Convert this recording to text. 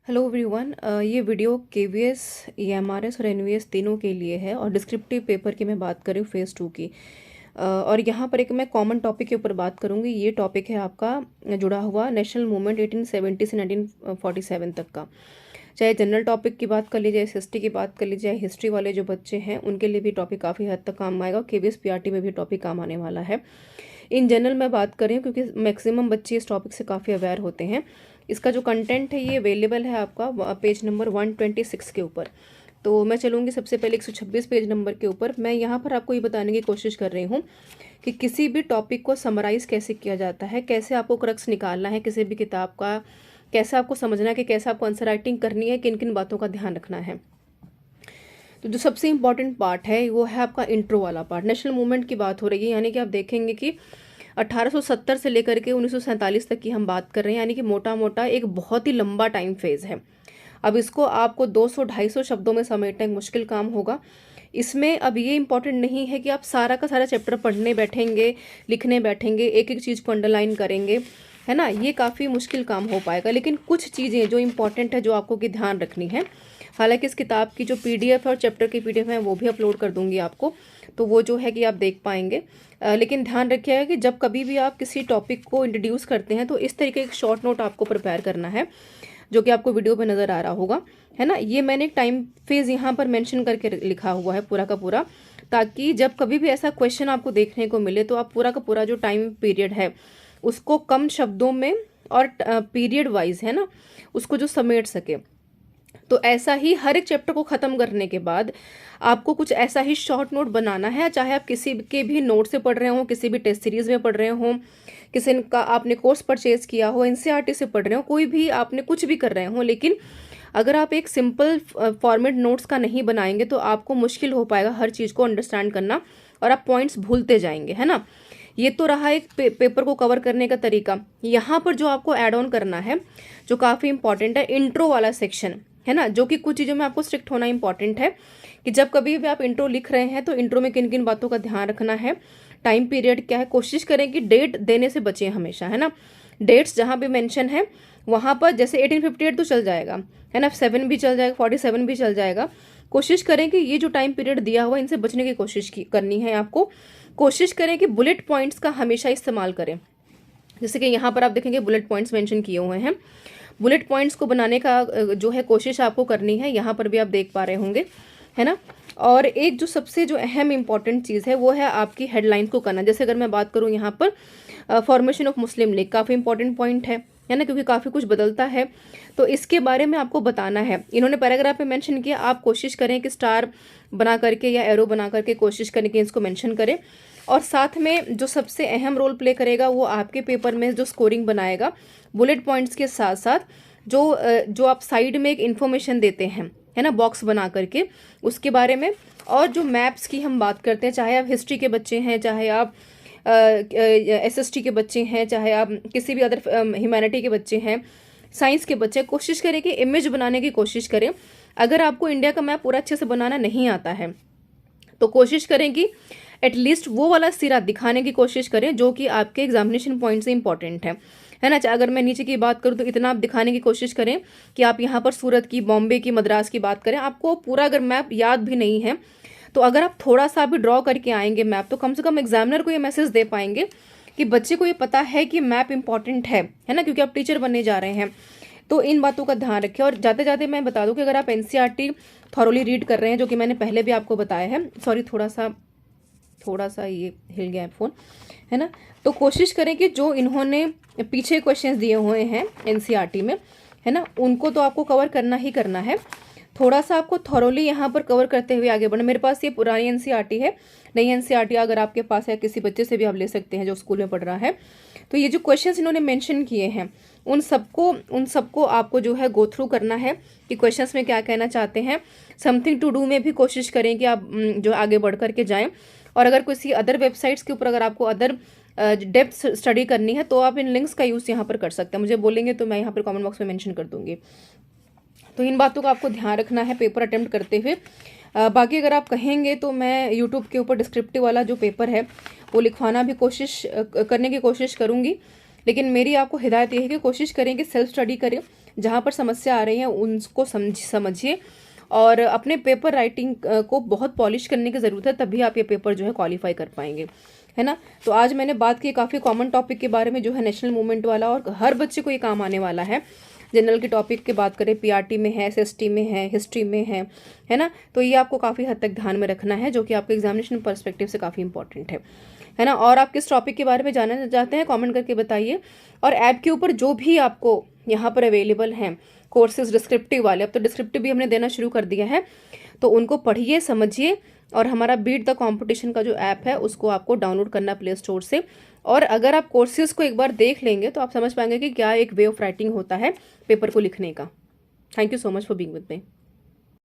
Hello everyone. ये video KVS, EMRS और NVS तीनों के लिए है और डिस्क्रिप्टिव पेपर की मैं बात कर रही हूँ फेज़ 2 की। और यहाँ पर एक मैं कॉमन टॉपिक के ऊपर बात करूँगी। ये टॉपिक है आपका जुड़ा हुआ नेशनल मूवमेंट 1870 से 1947 तक का। चाहे जनरल टॉपिक की बात कर लीजिए, एसएसटी की बात कर लीजिए, हिस्ट्री वाले जो बच्चे हैं उनके लिए भी टॉपिक काफ़ी हद तक काम आएगा। केवीएस पीआरटी में भी टॉपिक काम आने वाला है। इन जनरल मैं बात कर रही हूँ क्योंकि मैक्सिमम बच्चे इस टॉपिक से काफ़ी अवेयर होते हैं। इसका जो कंटेंट है ये अवेलेबल है आपका पेज नंबर 126 के ऊपर। तो मैं चलूँगी सबसे पहले 126 पेज नंबर के ऊपर। मैं यहाँ पर आपको ये बताने की कोशिश कर रही हूँ कि किसी भी टॉपिक को समराइज़ कैसे किया जाता है, कैसे आपको क्रक्स निकालना है किसी भी किताब का, कैसे आपको समझना है कि कैसे आपको आंसर राइटिंग करनी है, किन किन बातों का ध्यान रखना है। तो जो सबसे इम्पॉर्टेंट पार्ट है वो है आपका इंट्रो वाला पार्ट। नेशनल मूवमेंट की बात हो रही है, यानी कि आप देखेंगे कि 1870 से लेकर के 1947 तक की हम बात कर रहे हैं, यानी कि मोटा मोटा एक बहुत ही लंबा टाइम फेज़ है। अब इसको आपको 200-250 शब्दों में समेटना एक मुश्किल काम होगा। इसमें अब ये इंपॉर्टेंट नहीं है कि आप सारा का सारा चैप्टर पढ़ने बैठेंगे, लिखने बैठेंगे, एक एक चीज़ को अंडरलाइन करेंगे, है ना। ये काफ़ी मुश्किल काम हो पाएगा। लेकिन कुछ चीज़ें जो इंपॉर्टेंट है जो आपको की ध्यान रखनी है। हालांकि इस किताब की जो पीडीएफ है और चैप्टर की पीडीएफ है वो भी अपलोड कर दूंगी आपको, तो वो जो है कि आप देख पाएंगे। लेकिन ध्यान रखिएगा कि जब कभी भी आप किसी टॉपिक को इंट्रोड्यूस करते हैं तो इस तरीके एक शॉर्ट नोट आपको प्रिपेयर करना है, जो कि आपको वीडियो पे नज़र आ रहा होगा, है ना। ये मैंने एक टाइम फेज यहाँ पर मेंशन करके लिखा हुआ है पूरा का पूरा, ताकि जब कभी भी ऐसा क्वेश्चन आपको देखने को मिले तो आप पूरा का पूरा जो टाइम पीरियड है उसको कम शब्दों में और पीरियड वाइज, है ना, उसको जो समेट सके। तो ऐसा ही हर एक चैप्टर को ख़त्म करने के बाद आपको कुछ ऐसा ही शॉर्ट नोट बनाना है, चाहे आप किसी के भी नोट से पढ़ रहे हो, किसी भी टेस्ट सीरीज में पढ़ रहे हो, किसी का आपने कोर्स परचेज किया हो, एनसीईआरटी से पढ़ रहे हो, कोई भी आपने कुछ भी कर रहे हो, लेकिन अगर आप एक सिंपल फॉर्मेट नोट्स का नहीं बनाएंगे तो आपको मुश्किल हो पाएगा हर चीज़ को अंडरस्टैंड करना और आप पॉइंट्स भूलते जाएंगे, है ना। ये तो रहा एक पेपर को कवर करने का तरीका। यहाँ पर जो आपको ऐड ऑन करना है जो काफ़ी इंपॉर्टेंट है, इंट्रो वाला सेक्शन, है ना, जो कि कुछ चीज़ों में आपको स्ट्रिक्ट होना इंपॉर्टेंट है कि जब कभी भी आप इंट्रो लिख रहे हैं तो इंट्रो में किन किन बातों का ध्यान रखना है, टाइम पीरियड क्या है, कोशिश करें कि डेट देने से बचें हमेशा, है ना। डेट्स जहाँ भी मेंशन है वहाँ पर जैसे 1858 तो चल जाएगा, है ना, 7 भी चल जाएगा, 47 भी चल जाएगा। कोशिश करें कि ये जो टाइम पीरियड दिया हुआ इनसे बचने की कोशिश करनी है आपको। कोशिश करें कि बुलेट पॉइंट्स का हमेशा इस्तेमाल करें। जैसे कि यहाँ पर आप देखेंगे बुलेट पॉइंट्स मेंशन किए हुए हैं। बुलेट पॉइंट्स को बनाने का जो है कोशिश आपको करनी है, यहाँ पर भी आप देख पा रहे होंगे, है ना। और एक जो सबसे जो अहम इंपॉर्टेंट चीज़ है वो है आपकी हेडलाइन को करना। जैसे अगर मैं बात करूँ यहाँ पर फॉर्मेशन ऑफ मुस्लिम लीग, काफ़ी इंपॉर्टेंट पॉइंट है ना, क्योंकि काफ़ी कुछ बदलता है तो इसके बारे में आपको बताना है। इन्होंने पैराग्राफ में मेंशन किया, आप कोशिश करें कि स्टार बना करके या एरो बना करके कोशिश करें कि इसको मेंशन करें। और साथ में जो सबसे अहम रोल प्ले करेगा वो आपके पेपर में जो स्कोरिंग बनाएगा, बुलेट पॉइंट्स के साथ साथ जो आप साइड में एक इन्फॉर्मेशन देते हैं, है ना, बॉक्स बना करके उसके बारे में। और जो मैप्स की हम बात करते हैं, चाहे आप हिस्ट्री के बच्चे हैं, चाहे आप एसएसटी के बच्चे हैं, चाहे आप किसी भी अदर ह्यूमैनिटी के बच्चे हैं, साइंस के बच्चे, कोशिश करें कि इमेज बनाने की कोशिश करें। अगर आपको इंडिया का मैप पूरा अच्छे से बनाना नहीं आता है तो कोशिश करें कि एटलीस्ट वो वाला सिरा दिखाने की कोशिश करें जो कि आपके एग्जामिनेशन पॉइंट से इंपॉर्टेंट है ना। अगर मैं नीचे की बात करूँ तो इतना आप दिखाने की कोशिश करें कि आप यहाँ पर सूरत की, बॉम्बे की, मद्रास की बात करें। आपको पूरा अगर मैप याद भी नहीं है तो अगर आप थोड़ा सा भी ड्रॉ करके आएंगे मैप, तो कम से कम एग्जामिनर को ये मैसेज दे पाएंगे कि बच्चे को ये पता है कि मैप इंपॉर्टेंट है ना, क्योंकि आप टीचर बनने जा रहे हैं। तो इन बातों का ध्यान रखें। और जाते जाते मैं बता दूं कि अगर आप एनसीईआरटी थॉरोली रीड कर रहे हैं, जो कि मैंने पहले भी आपको बताया है, सॉरी थोड़ा सा ये हिल गया है फ़ोन, है ना, तो कोशिश करें कि जो इन्होंने पीछे क्वेश्चंस दिए हुए हैं एनसीईआरटी में, है ना, उनको तो आपको कवर करना ही करना है। थोड़ा सा आपको थॉरोली यहाँ पर कवर करते हुए आगे बढ़ना। मेरे पास ये पुरानी एनसीईआरटी है, नई एनसीईआरटी अगर आपके पास है, किसी बच्चे से भी आप ले सकते हैं जो स्कूल में पढ़ रहा है। तो ये जो क्वेश्चंस इन्होंने मेंशन किए हैं उन सबको आपको जो है गो थ्रू करना है कि क्वेश्चंस में क्या कहना चाहते हैं। समथिंग टू डू में भी कोशिश करें कि आप जो आगे बढ़ करके जाएं। और अगर किसी अदर वेबसाइट्स के ऊपर अगर आपको अदर डेप्थ स्टडी करनी है तो आप इन लिंक्स का यूज़ यहाँ पर कर सकते हैं। मुझे बोलेंगे तो मैं यहाँ पर कमेंट बॉक्स में मेंशन कर दूंगी। तो इन बातों का आपको ध्यान रखना है पेपर अटेम्प्ट करते हुए। बाकी अगर आप कहेंगे तो मैं यूट्यूब के ऊपर डिस्क्रिप्टिव वाला जो पेपर है वो लिखवाना भी करने की कोशिश करूँगी। लेकिन मेरी आपको हिदायत ये है कि कोशिश करें कि सेल्फ स्टडी करें, जहाँ पर समस्या आ रही है उनको समझिए और अपने पेपर राइटिंग को बहुत पॉलिश करने की ज़रूरत है, तभी आप ये पेपर जो है क्वालिफाई कर पाएंगे, है ना। तो आज मैंने बात की काफ़ी कॉमन टॉपिक के बारे में जो है नेशनल मूवमेंट वाला, और हर बच्चे को ये काम आने वाला है। जनरल के टॉपिक की बात करें, पीआरटी में है, एसएसटी में है, हिस्ट्री में है ना। तो ये आपको काफ़ी हद तक ध्यान में रखना है, जो कि आपके एग्जामिनेशन पर्सपेक्टिव से काफ़ी इंपॉर्टेंट है ना। और आप किस टॉपिक के बारे में जानना चाहते हैं कमेंट करके बताइए। और ऐप के ऊपर जो भी आपको यहाँ पर अवेलेबल हैं कोर्सेज डिस्क्रिप्टिव वाले, अब तो डिस्क्रिप्टिव भी हमने देना शुरू कर दिया है, तो उनको पढ़िए, समझिए। और हमारा बीट द कंपटीशन का जो ऐप है उसको आपको डाउनलोड करना प्ले स्टोर से। और अगर आप कोर्सेज को एक बार देख लेंगे तो आप समझ पाएंगे कि क्या एक वे ऑफ राइटिंग होता है पेपर को लिखने का। Thank you so much for being with me.